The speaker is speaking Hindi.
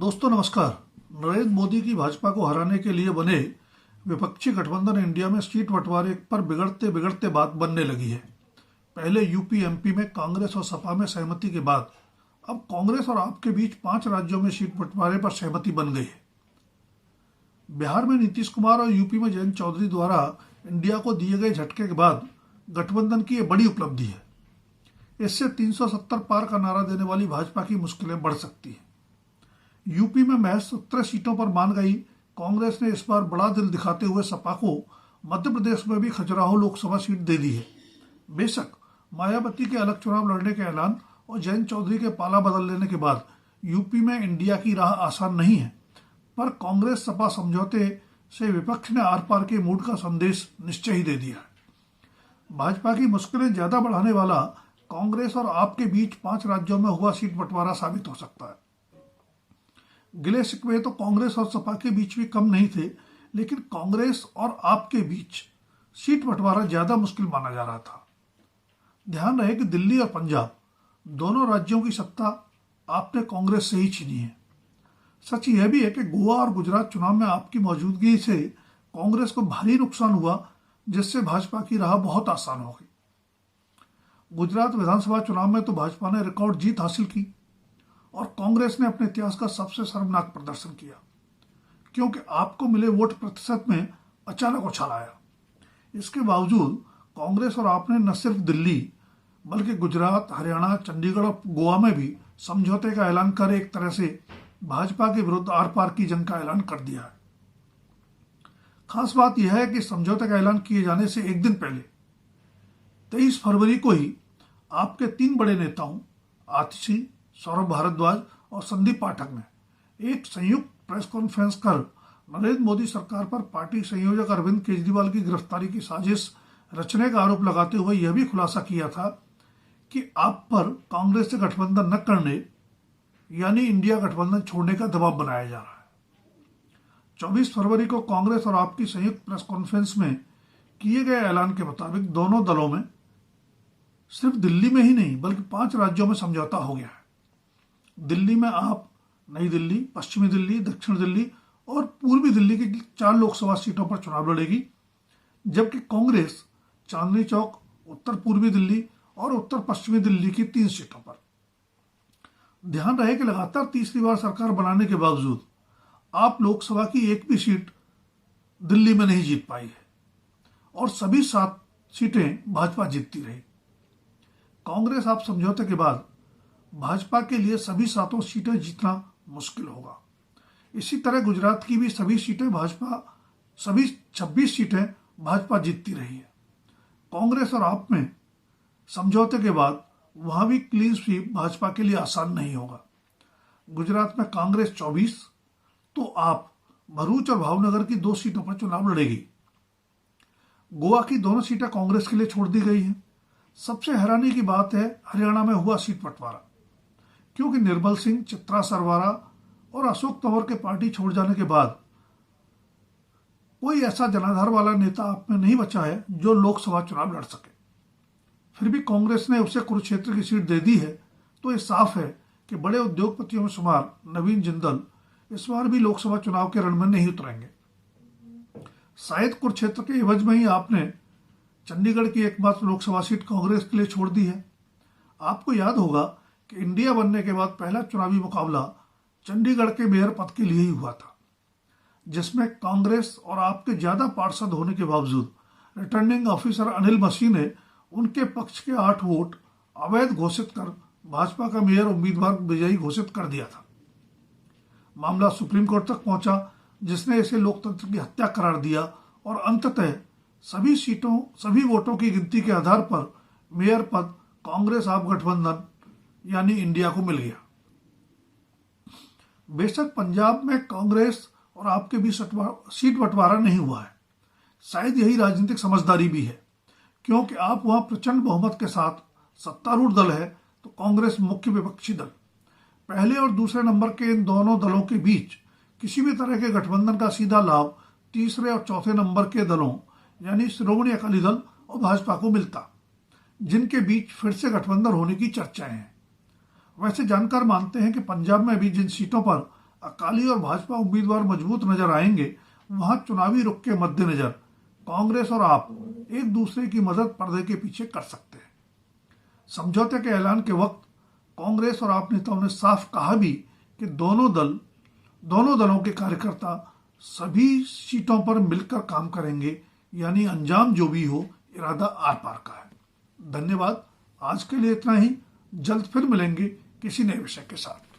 दोस्तों नमस्कार। नरेंद्र मोदी की भाजपा को हराने के लिए बने विपक्षी गठबंधन इंडिया में सीट बंटवारे पर बिगड़ते बिगड़ते बात बनने लगी है। पहले यूपी एमपी में कांग्रेस और सपा में सहमति के बाद अब कांग्रेस और आप के बीच 5 राज्यों में सीट बंटवारे पर सहमति बन गई है। बिहार में नीतीश कुमार और यूपी में जयंत चौधरी द्वारा इंडिया को दिए गए झटके के बाद गठबंधन की यह बड़ी उपलब्धि है। इससे 370 पार का नारा देने वाली भाजपा की मुश्किलें बढ़ सकती हैं। यूपी में महज 17 सीटों पर मान गई कांग्रेस ने इस बार बड़ा दिल दिखाते हुए सपा को मध्य प्रदेश में भी खजुराहो लोकसभा सीट दे दी है। बेशक मायावती के अलग चुनाव लड़ने के ऐलान और जयंत चौधरी के पाला बदल लेने के बाद यूपी में इंडिया की राह आसान नहीं है, पर कांग्रेस सपा समझौते से विपक्ष ने आर पार के मूड का संदेश निश्चय ही दे दिया है। भाजपा की मुश्किलें ज्यादा बढ़ाने वाला कांग्रेस और आप के बीच 5 राज्यों में हुआ सीट बंटवारा साबित हो सकता है। गिले शिकवे तो कांग्रेस और सपा के बीच भी कम नहीं थे, लेकिन कांग्रेस और आप के बीच सीट बंटवारा ज्यादा मुश्किल माना जा रहा था। ध्यान रहे कि दिल्ली और पंजाब दोनों राज्यों की सत्ता आपने कांग्रेस से ही छीनी है। सच यह भी है कि गोवा और गुजरात चुनाव में आपकी मौजूदगी से कांग्रेस को भारी नुकसान हुआ, जिससे भाजपा की राह बहुत आसान हो गई। गुजरात विधानसभा चुनाव में तो भाजपा ने रिकॉर्ड जीत हासिल की और कांग्रेस ने अपने इतिहास का सबसे शर्मनाक प्रदर्शन किया, क्योंकि आपको मिले वोट प्रतिशत में अचानक उछाल आया। इसके बावजूद कांग्रेस और आपने न सिर्फ दिल्ली बल्कि गुजरात, हरियाणा, चंडीगढ़ और गोवा में भी समझौते का ऐलान कर एक तरह से भाजपा के विरुद्ध आर पार की जंग का ऐलान कर दिया है। खास बात यह है कि समझौते का ऐलान किए जाने से एक दिन पहले 23 फरवरी को ही आपके 3 बड़े नेताओं आतिशी, सौरभ भारद्वाज और संदीप पाठक ने एक संयुक्त प्रेस कॉन्फ्रेंस कर नरेंद्र मोदी सरकार पर पार्टी संयोजक अरविंद केजरीवाल की गिरफ्तारी की साजिश रचने का आरोप लगाते हुए यह भी खुलासा किया था कि आप पर कांग्रेस से गठबंधन न करने यानी इंडिया गठबंधन छोड़ने का दबाव बनाया जा रहा है। 24 फरवरी को कांग्रेस और आपकी संयुक्त प्रेस कॉन्फ्रेंस में किए गए ऐलान के मुताबिक दोनों दलों में सिर्फ दिल्ली में ही नहीं बल्कि 5 राज्यों में समझौता हो गया है। दिल्ली में आप नई दिल्ली, पश्चिमी दिल्ली, दक्षिण दिल्ली और पूर्वी दिल्ली की 4 लोकसभा सीटों पर चुनाव लड़ेगी, जबकि कांग्रेस चांदनी चौक, उत्तर पूर्वी दिल्ली और उत्तर पश्चिमी दिल्ली की 3 सीटों पर। ध्यान रहे कि लगातार तीसरी बार सरकार बनाने के बावजूद आप लोकसभा की एक भी सीट दिल्ली में नहीं जीत पाई है और सभी 7 सीटें भाजपा जीतती रही। कांग्रेस आप समझौते के बाद भाजपा के लिए सभी 7 सीटें जीतना मुश्किल होगा। इसी तरह गुजरात की भी सभी 26 सीटें भाजपा जीतती रही है। कांग्रेस और आप में समझौते के बाद वहां भी क्लीन स्वीप भाजपा के लिए आसान नहीं होगा। गुजरात में कांग्रेस 24 तो आप भरूच और भावनगर की 2 सीटों पर चुनाव लड़ेगी। गोवा की दोनों सीटें कांग्रेस के लिए छोड़ दी गई हैं। सबसे हैरानी की बात है हरियाणा में हुआ सीट बंटवारा, क्योंकि निर्मल सिंह, चित्रा सरवारा और अशोक तंवर के पार्टी छोड़ जाने के बाद कोई ऐसा जनाधार वाला नेता आप में नहीं बचा है जो लोकसभा चुनाव लड़ सके। फिर भी कांग्रेस ने उसे कुरुक्षेत्र की सीट दे दी है, तो यह साफ है कि बड़े उद्योगपतियों में शुमार नवीन जिंदल इस बार भी लोकसभा चुनाव के रण में नहीं उतरेंगे। शायद कुरुक्षेत्र के एवज में ही आपने चंडीगढ़ की एकमात्र लोकसभा सीट कांग्रेस के लिए छोड़ दी है। आपको याद होगा कि इंडिया बनने के बाद पहला चुनावी मुकाबला चंडीगढ़ के मेयर पद के लिए ही हुआ था, जिसमें कांग्रेस और आपके ज्यादा पार्षद होने के बावजूद रिटर्निंग ऑफिसर अनिल मसीह ने उनके पक्ष के 8 वोट अवैध घोषित कर भाजपा का मेयर उम्मीदवार विजयी घोषित कर दिया था। मामला सुप्रीम कोर्ट तक पहुंचा, जिसने इसे लोकतंत्र की हत्या करार दिया और अंततः सभी वोटों की गिनती के आधार पर मेयर पद कांग्रेस आप गठबंधन यानी इंडिया को मिल गया। बेशक पंजाब में कांग्रेस और आपके बीच सीट बंटवारा नहीं हुआ है। शायद यही राजनीतिक समझदारी भी है, क्योंकि आप वहां प्रचंड बहुमत के साथ सत्तारूढ़ दल है तो कांग्रेस मुख्य विपक्षी दल। पहले और दूसरे नंबर के इन दोनों दलों के बीच किसी भी तरह के गठबंधन का सीधा लाभ तीसरे और चौथे नंबर के दलों यानी श्रोमणी अकाली दल और भाजपा को मिलता, जिनके बीच फिर से गठबंधन होने की चर्चाएं हैं। वैसे जानकार मानते हैं कि पंजाब में भी जिन सीटों पर अकाली और भाजपा उम्मीदवार मजबूत नजर आएंगे, वहां चुनावी रुख के मद्देनजर कांग्रेस और आप एक दूसरे की मदद पर्दे के पीछे कर सकते हैं। समझौते के ऐलान के वक्त कांग्रेस और आप नेताओं ने साफ कहा भी कि दोनों दलों के कार्यकर्ता सभी सीटों पर मिलकर काम करेंगे, यानी अंजाम जो भी हो इरादा आर पार का है। धन्यवाद। आज के लिए इतना ही। जल्द फिर मिलेंगे किसी नए विषय के साथ।